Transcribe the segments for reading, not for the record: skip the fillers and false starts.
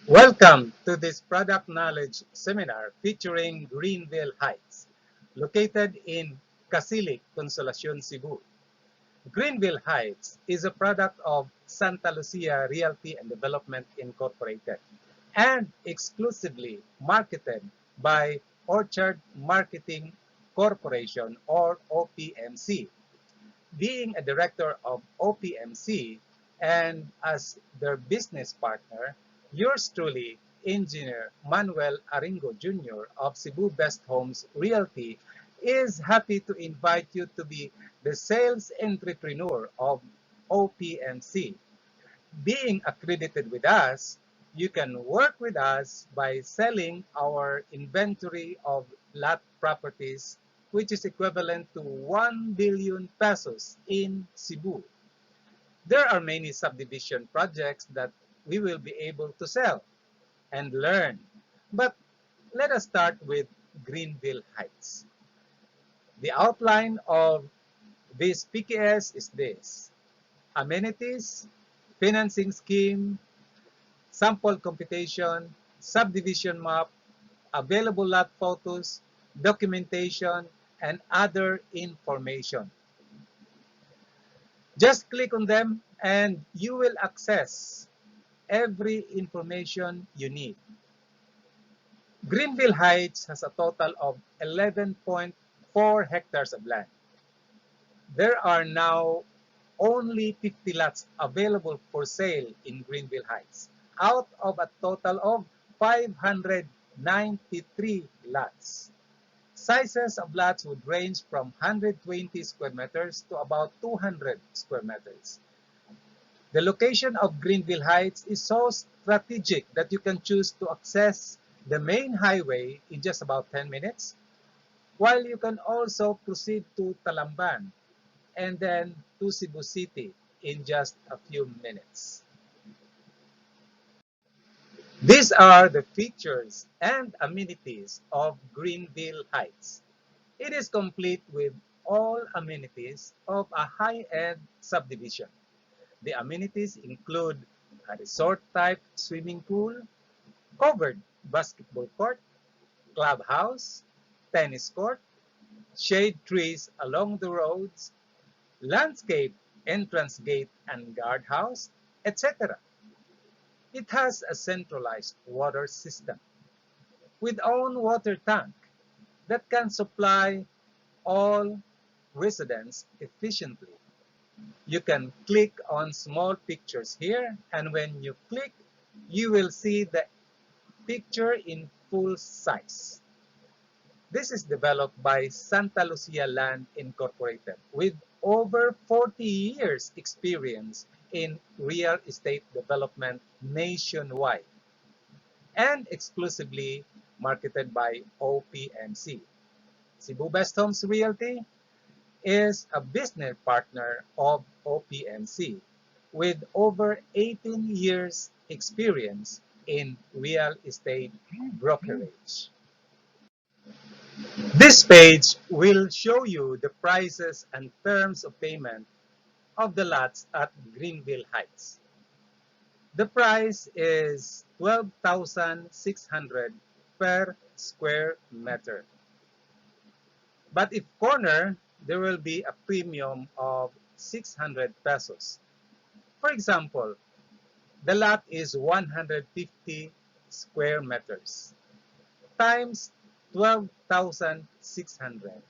Welcome to this product knowledge seminar featuring Greenville Heights, located in Casili Consolacion, Cebu. Greenville Heights is a product of Santa Lucia Realty and Development Incorporated and exclusively marketed by Orchard Marketing Corporation or OPMC. Being a director of OPMC and as their business partner, yours truly, Engineer Manuel Arengo Jr. of Cebu Best Homes Realty is happy to invite you to be the sales entrepreneur of OPMC. Being accredited with us, you can work with us by selling our inventory of lot properties, which is equivalent to 1 billion pesos in Cebu. There are many subdivision projects that we will be able to sell and learn. But let us start with Greenville Heights. The outline of this PKS is this: amenities, financing scheme, sample computation, subdivision map, available lot photos, documentation, and other information. Just click on them and you will access every information you need. Greenville Heights has a total of 11.4 hectares of land. There are now only 50 lots available for sale in Greenville Heights, out of a total of 593 lots. Sizes of lots would range from 120 square meters to about 200 square meters. The location of Greenville Heights is so strategic that you can choose to access the main highway in just about 10 minutes, while you can also proceed to Talamban and then to Cebu City in just a few minutes. These are the features and amenities of Greenville Heights. It is complete with all amenities of a high-end subdivision. The amenities include a resort-type swimming pool, covered basketball court, clubhouse, tennis court, shade trees along the roads, landscape entrance gate and guardhouse, etc. It has a centralized water system with own water tank that can supply all residents efficiently. You can click on small pictures here, and when you click, you will see the picture in full size. This is developed by Santa Lucia Land Incorporated with over 40 years experience in real estate development nationwide and exclusively marketed by OPMC. Cebu Best Homes Realty is a business partner of OPMC with over 18 years experience in real estate brokerage. This page will show you the prices and terms of payment of the lots at Greenville Heights. The price is 12,600 per square meter. But if corner, there will be a premium of 600 pesos. For example, the lot is 150 square meters times 12,600.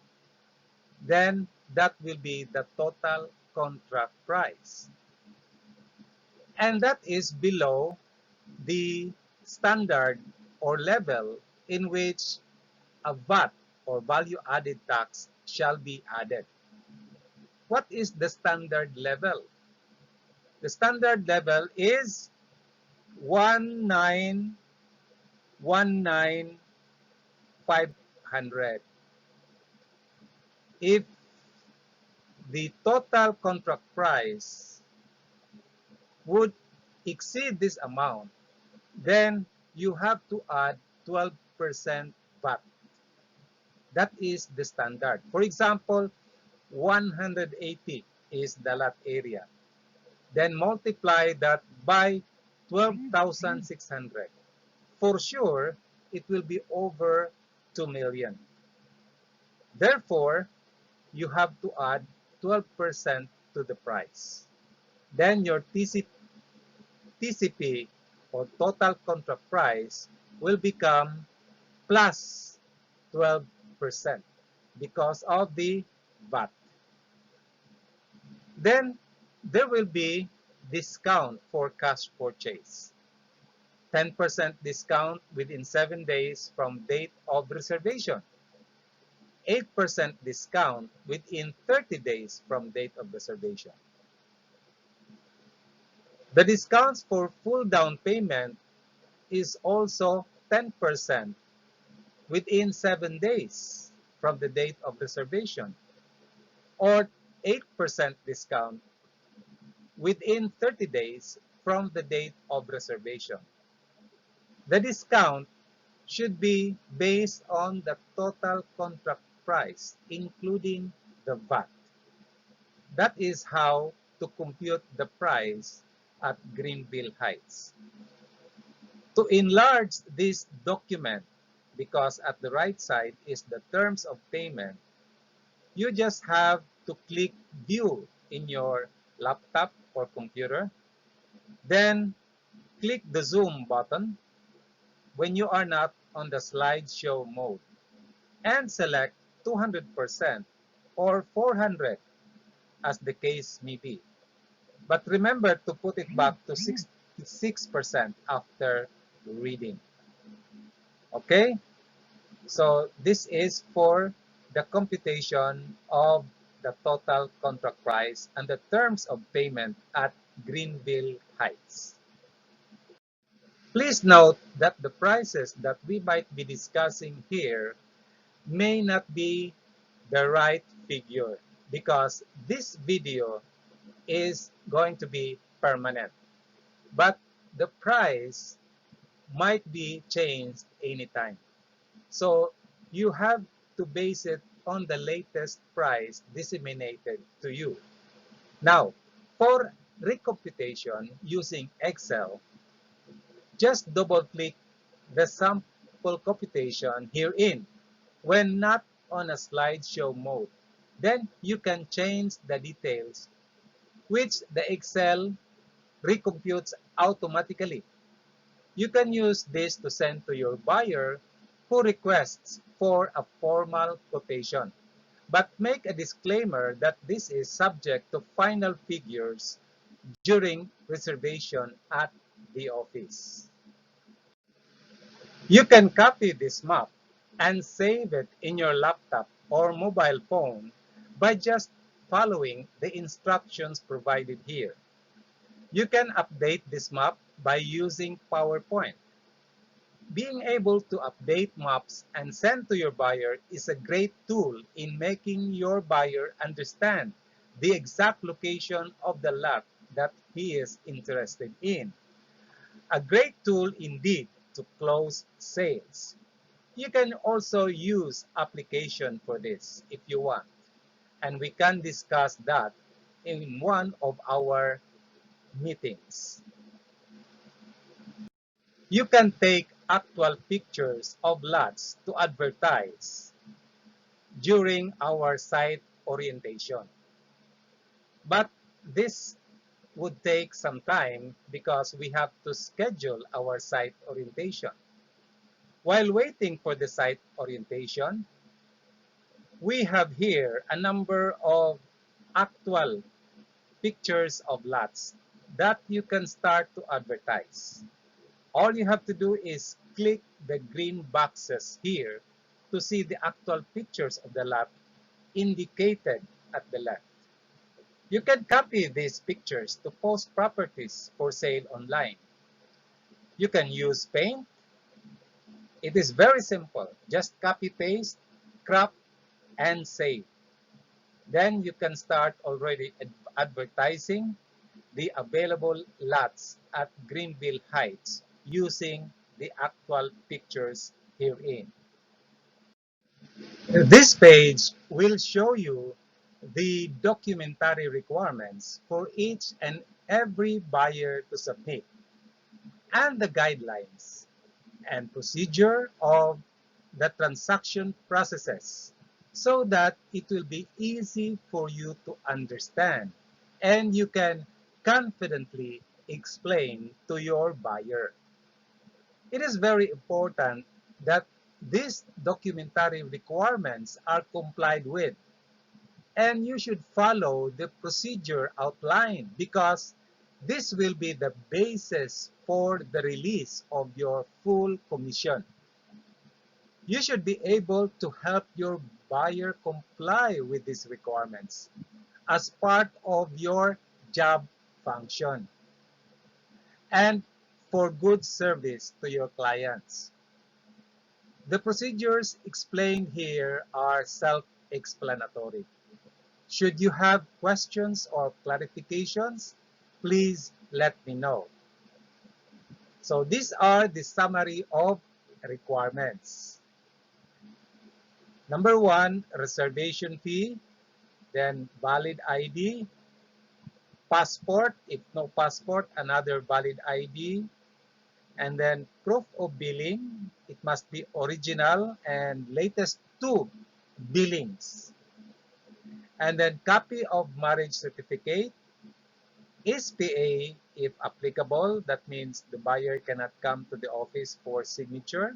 Then that will be the total contract price. And that is below the standard or level in which a VAT or value added tax shall be added. What is the standard level? The standard level is 1,919,500. If the total contract price would exceed this amount, then you have to add 12% VAT. That is the standard. For example, 180 is the lot area. Then multiply that by 12,600. for sure it will be over 2 million. Therefore, you have to add 12% to the price. Then your TCP or total contract price will become plus 12% because of the VAT. Then there will be discount for cash purchase. 10% discount within 7 days from date of reservation. 8% discount within 30 days from date of reservation. The discounts for full down payment is also 10% within 7 days from the date of reservation, or 8% discount within 30 days from the date of reservation. The discount should be based on the total contract price, including the VAT. That is how to compute the price at Greenville Heights. To enlarge this document, because at the right side is the terms of payment, you just have to click View in your laptop or computer, then click the Zoom button when you are not on the slideshow mode, and select 200% or 400 as the case may be. But remember to put it back to 66% after reading. Okay? So this is for the computation of the total contract price and the terms of payment at Greenville Heights. Please note that the prices that we might be discussing here may not be the right figure because this video is going to be permanent. But the price might be changed anytime. So you have to base it on the latest price disseminated to you. Now, for recomputation using Excel, just double-click the sample computation herein when not on a slideshow mode. Then you can change the details, which the Excel recomputes automatically. You can use this to send to your buyer who requests for a formal quotation. But make a disclaimer that this is subject to final figures during reservation at the office. You can copy this map and save it in your laptop or mobile phone by just following the instructions provided here. You can update this map by using PowerPoint. Being able to update maps and send to your buyer is a great tool in making your buyer understand the exact location of the lot that he is interested in. A great tool indeed to close sales. You can also use application for this if you want, and we can discuss that in one of our meetings. You can take actual pictures of lots to advertise during our site orientation. But this would take some time because we have to schedule our site orientation. While waiting for the site orientation, we have here a number of actual pictures of lots that you can start to advertise. All you have to do is click the green boxes here to see the actual pictures of the lot indicated at the left. You can copy these pictures to post properties for sale online. You can use Paint. It is very simple. Just copy, paste, crop, and save. Then you can start already advertising the available lots at Greenville Heights using the actual pictures herein. This page will show you the documentary requirements for each and every buyer to submit and the guidelines. and procedure of the transaction processes so that it will be easy for you to understand and you can confidently explain to your buyer. It is very important that these documentary requirements are complied with, and you should follow the procedure outlined because this will be the basis for the release of your full commission. You should be able to help your buyer comply with these requirements as part of your job function and for good service to your clients. The procedures explained here are self-explanatory. Should you have questions or clarifications, please let me know. So these are the summary of requirements. Number one, reservation fee, then valid ID, passport, if no passport, another valid ID, and then proof of billing. It must be original and latest two billings. And then copy of marriage certificate, SPA if applicable, that means the buyer cannot come to the office for signature,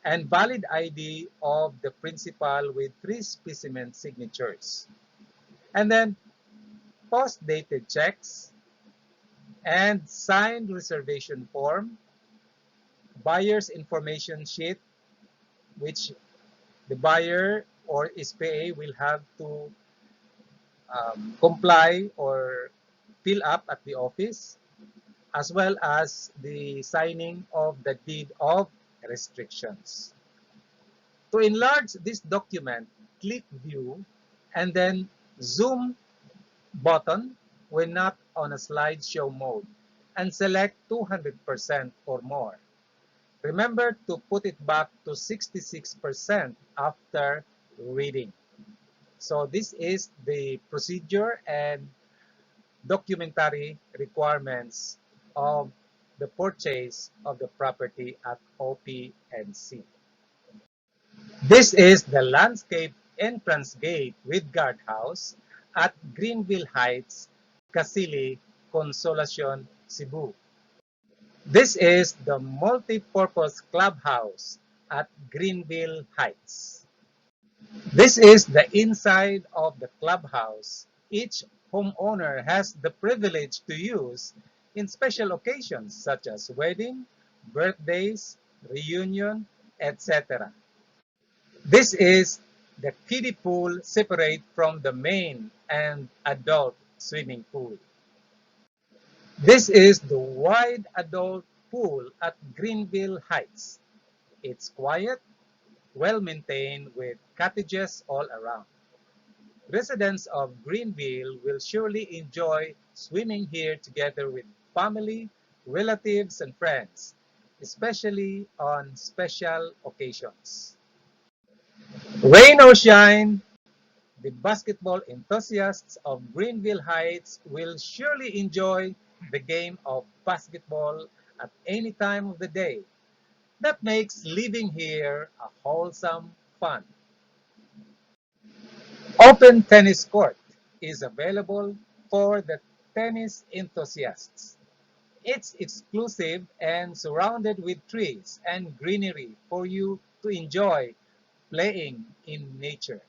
and valid ID of the principal with 3 specimen signatures. And then post-dated checks and signed reservation form, buyer's information sheet, which the buyer or SPA will have to comply or fill up at the office, as well as the signing of the deed of restrictions. To enlarge this document, click View and then Zoom button when not on a slideshow mode and select 200% or more. Remember to put it back to 66% after reading. So this is the procedure and documentary requirements of the purchase of the property at OP&C. This is the landscape entrance gate with guardhouse at Greenville Heights, Casili Consolacion, Cebu. This is the multi-purpose clubhouse at Greenville Heights. This is the inside of the clubhouse. Each homeowner has the privilege to use in special occasions such as wedding, birthdays, reunion, etc. This is the kiddie pool separate from the main and adult swimming pool. This is the wide adult pool at Greenville Heights. It's quiet, well-maintained with cottages all around. Residents of Greenville will surely enjoy swimming here together with family, relatives, and friends, especially on special occasions. Rain or shine, the basketball enthusiasts of Greenville Heights will surely enjoy the game of basketball at any time of the day. That makes living here a wholesome fun. Open tennis court is available for the tennis enthusiasts. It's exclusive and surrounded with trees and greenery for you to enjoy playing in nature.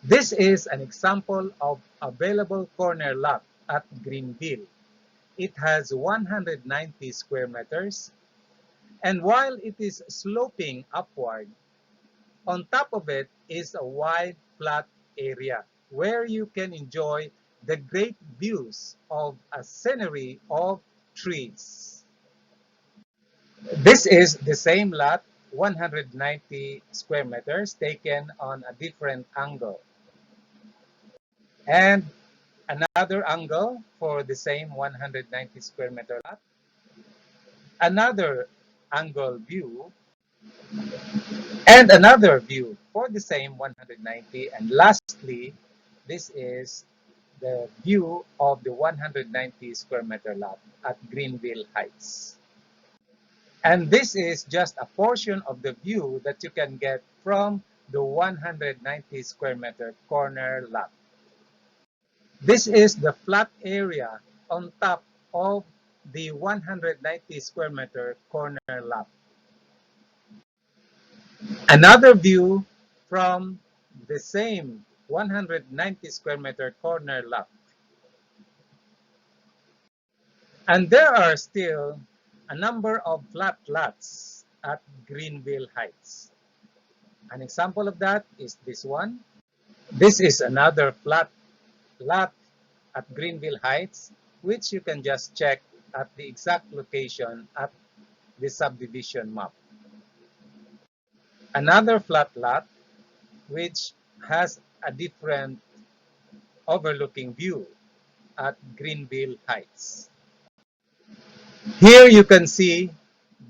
This is an example of available corner lot at Greenville. It has 190 square meters, and while it is sloping upward, on top of it is a wide flat area where you can enjoy the great views of a scenery of trees. This is the same lot, 190 square meters, taken on a different angle. And another angle for the same 190 square meter lot. Another angle view and another view for the same 190. And lastly, this is the view of the 190 square meter lot at Greenville Heights. And this is just a portion of the view that you can get from the 190 square meter corner lot. This is the flat area on top of the 190 square meter corner lot. Another view from the same 190 square meter corner lot. And there are still a number of flat lots at Greenville Heights. An example of that is this one. This is another flat lot at Greenville Heights, which you can just check at the exact location at the subdivision map. Another flat lot which has a different overlooking view at Greenville Heights. Here you can see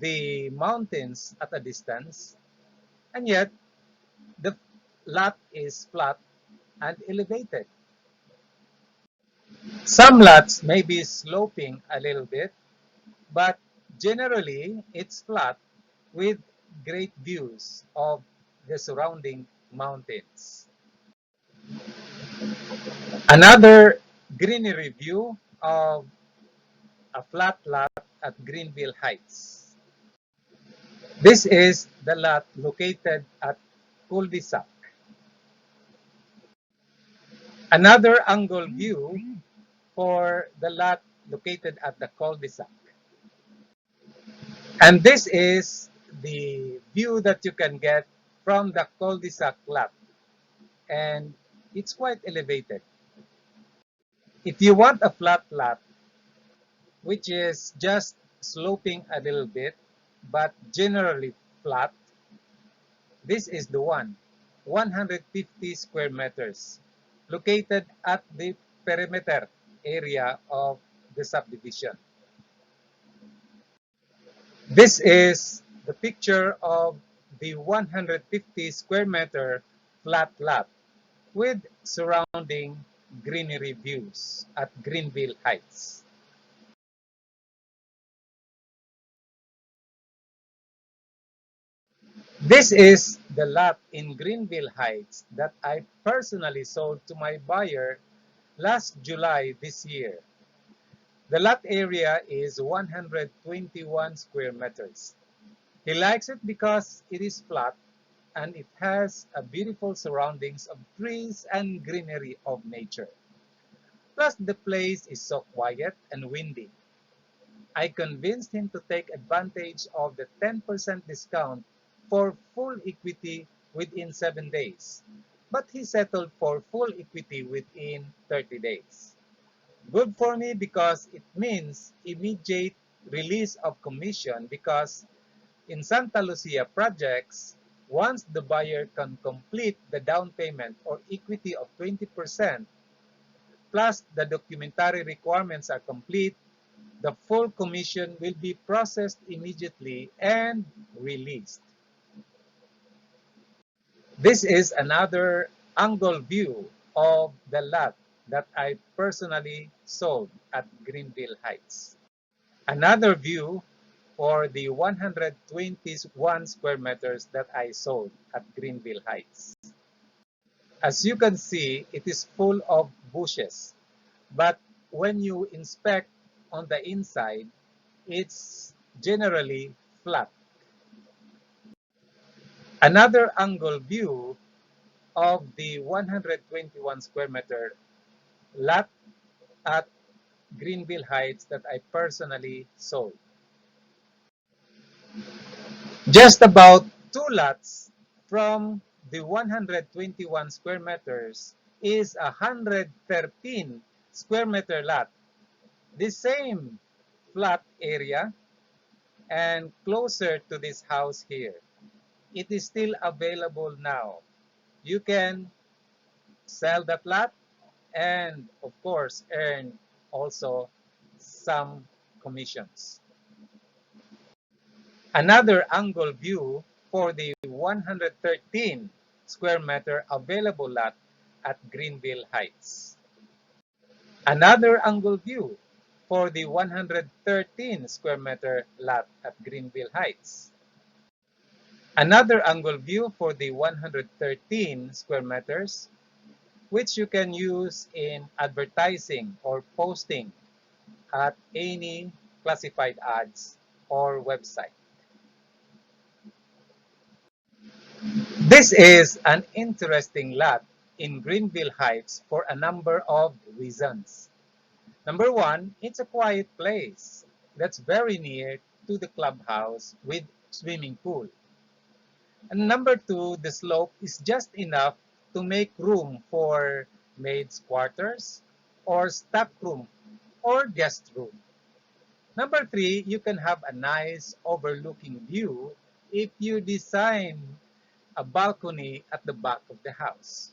the mountains at a distance, and yet the lot is flat and elevated. Some lots may be sloping a little bit, but generally it's flat with great views of the surrounding mountains. Another greenery view of a flat lot at Greenville Heights. This is the lot located at cul-de-sac. Another angle view for the lot located at the cul-de-sac. And this is the view that you can get from the cul-de-sac lot. And it's quite elevated. If you want a flat lot, which is just sloping a little bit, but generally flat, this is the one, 150 square meters, located at the perimeter area of the subdivision. This is the picture of the 150 square meter flat lot with surrounding greenery views at Greenville Heights. This is the lot in Greenville Heights that I personally sold to my buyer last July this year. The lot area is 121 square meters. He likes it because it is flat and it has a beautiful surroundings of trees and greenery of nature. Plus, the place is so quiet and windy. I convinced him to take advantage of the 10% discount for full equity within 7 days, but he settled for full equity within 30 days. Good for me because it means immediate release of commission, because in Santa Lucia projects, once the buyer can complete the down payment or equity of 20%, plus the documentary requirements are complete, the full commission will be processed immediately and released. This is another angle view of the lot that I personally sold at Greenville Heights. Another view for the 121 square meters that I sold at Greenville Heights. As you can see, it is full of bushes, but when you inspect on the inside, it's generally flat. Another angle view of the 121 square meter lot at Greenville Heights that I personally sold. Just about two lots from the 121 square meters is a 113 square meter lot. The same flat area and closer to this house here. It is still available now. You can sell that lot and of course earn also some commissions. Another angle view for the 113 square meter available lot at Greenville Heights. Another angle view for the 113 square meter lot at Greenville Heights. Another angle view for the 113 square meters, which you can use in advertising or posting at any classified ads or website. This is an interesting lot in Greenville Heights for a number of reasons. Number one, it's a quiet place that's very near to the clubhouse with swimming pool. And number two, the slope is just enough to make room for maids' quarters or staff room or guest room. Number three, you can have a nice overlooking view if you design a balcony at the back of the house.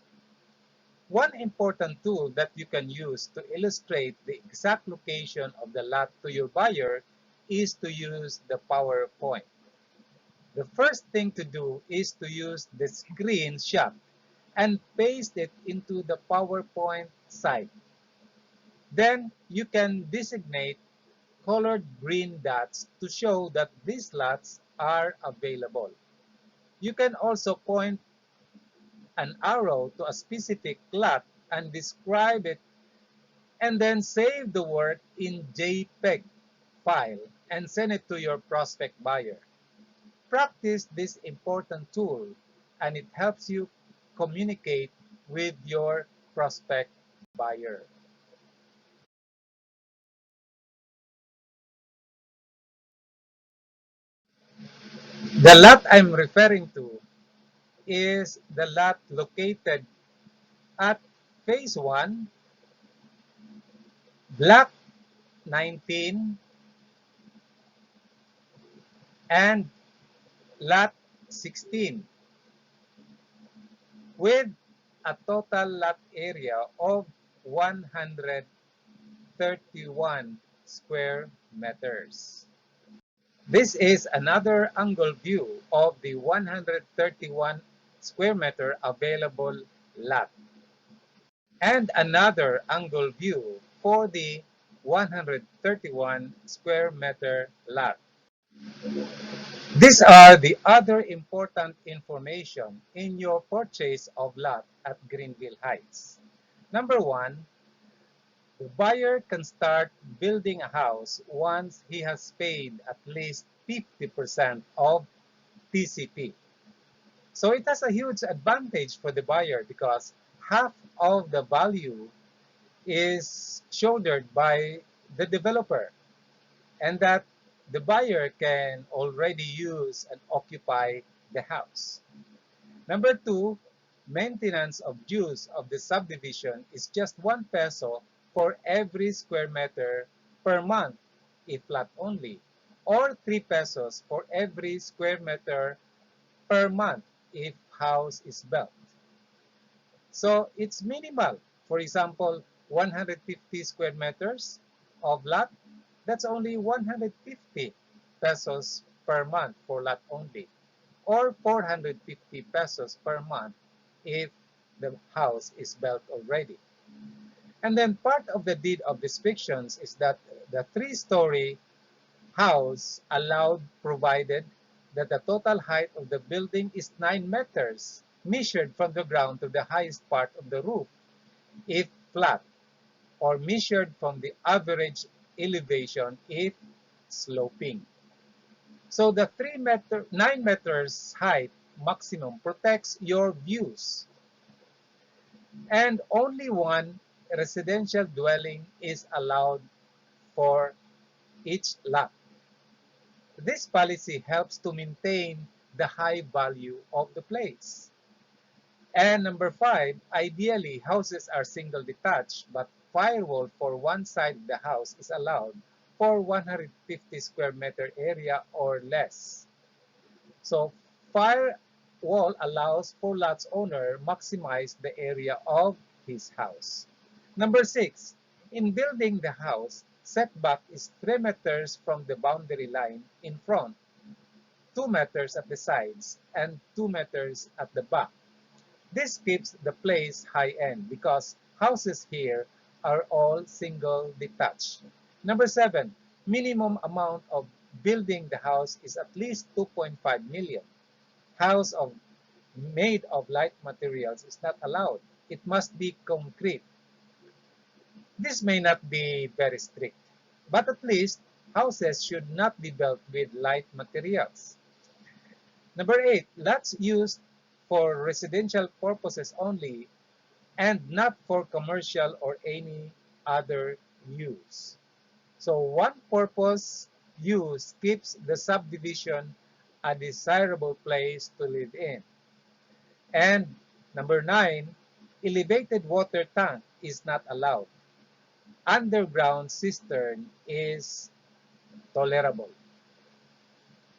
One important tool that you can use to illustrate the exact location of the lot to your buyer is to use the PowerPoint. The first thing to do is to use the screenshot and paste it into the PowerPoint site. Then you can designate colored green dots to show that these lots are available. You can also point an arrow to a specific lot and describe it, and then save the work in JPEG file and send it to your prospect buyer. Practice this important tool and it helps you communicate with your prospect buyer. The lot I'm referring to is the lot located at Phase 1, Block 19, and Lot 16, with a total lot area of 131 square meters. This is another angle view of the 131 square meter available lot, and another angle view for the 131 square meter lot. These are the other important information in your purchase of lot at Greenville Heights. Number one, the buyer can start building a house once he has paid at least 50% of TCP. So it has a huge advantage for the buyer because half of the value is shouldered by the developer, and that the buyer can already use and occupy the house. Number two, maintenance of dues of the subdivision is just 1 peso for every square meter per month if lot only, or 3 pesos for every square meter per month if house is built. So it's minimal. For example, 150 square meters of lot, that's only 150 pesos per month for lot only, or 450 pesos per month if the house is built already. And then part of the deed of restrictions is that the 3-story house allowed, provided that the total height of the building is 9 meters, measured from the ground to the highest part of the roof, if flat, or measured from the average elevation if sloping. So the 9 meters height maximum protects your views. And only one residential dwelling is allowed for each lot. This policy helps to maintain the high value of the place. And number 5, ideally houses are single detached, but firewall for one side of the house is allowed for 150 square meter area or less. So firewall allows for lot's owner maximize the area of his house. Number 6, in building the house, setback is 3 meters from the boundary line in front, 2 meters at the sides, and 2 meters at the back. This keeps the place high-end because houses here are all single detached. Number 7, minimum amount of building the house is at least 2.5 million. House made of light materials is not allowed. It must be concrete. This may not be very strict, but at least houses should not be built with light materials. Number 8, lots used for residential purposes only and not for commercial or any other use. So one purpose use keeps the subdivision a desirable place to live in. And number 9, elevated water tank is not allowed. Underground cistern is tolerable.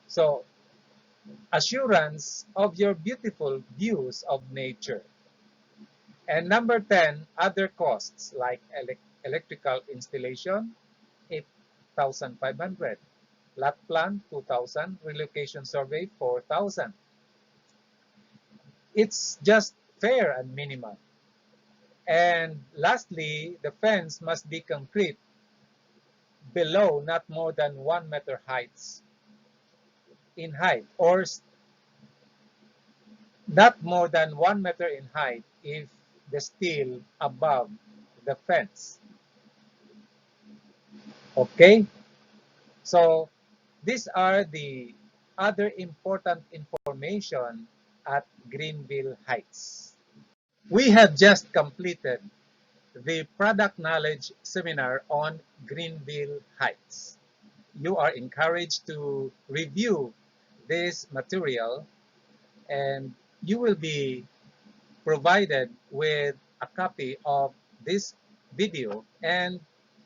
So, assurance of your beautiful views of nature. And number 10, other costs like electrical installation, 8,500. Lot plan, 2,000. Relocation survey, 4,000. It's just fair and minimal. And lastly, the fence must be concrete below not more than 1 meter in height, or not more than 1 meter in height if the steel above the fence. Okay, so these are the other important information at Greenville Heights. We have just completed the product knowledge seminar on Greenville Heights. You are encouraged to review this material, and you will be provided with a copy of this video and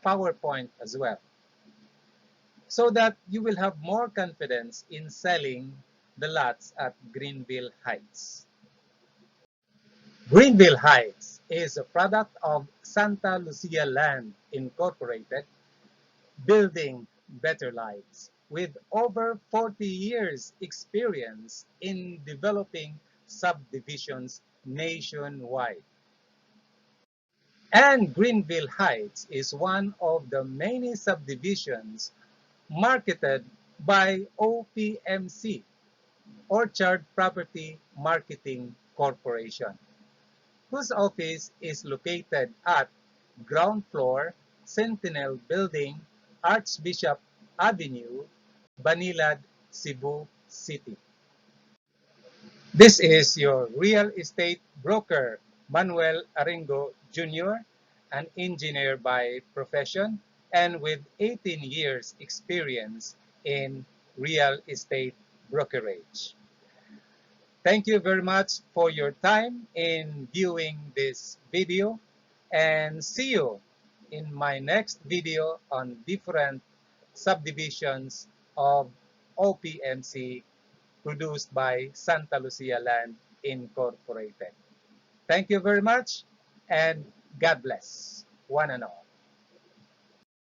PowerPoint as well, so that you will have more confidence in selling the lots at Greenville Heights. Greenville Heights is a product of Santa Lucia Land Incorporated, building better lives, with over 40 years experience in developing subdivisions nationwide. And Greenville Heights is one of the many subdivisions marketed by OPMC, Orchard Property Marketing Corporation, whose office is located at ground floor, Sentinel Building, Archbishop Avenue, Banilad, Cebu City. This is your real estate broker, Manuel Arengo Jr., an engineer by profession and with 18 years experience in real estate brokerage. Thank you very much for your time in viewing this video, and see you in my next video on different subdivisions of OPMC produced by Santa Lucia Land Incorporated. Thank you very much, and God bless one and all.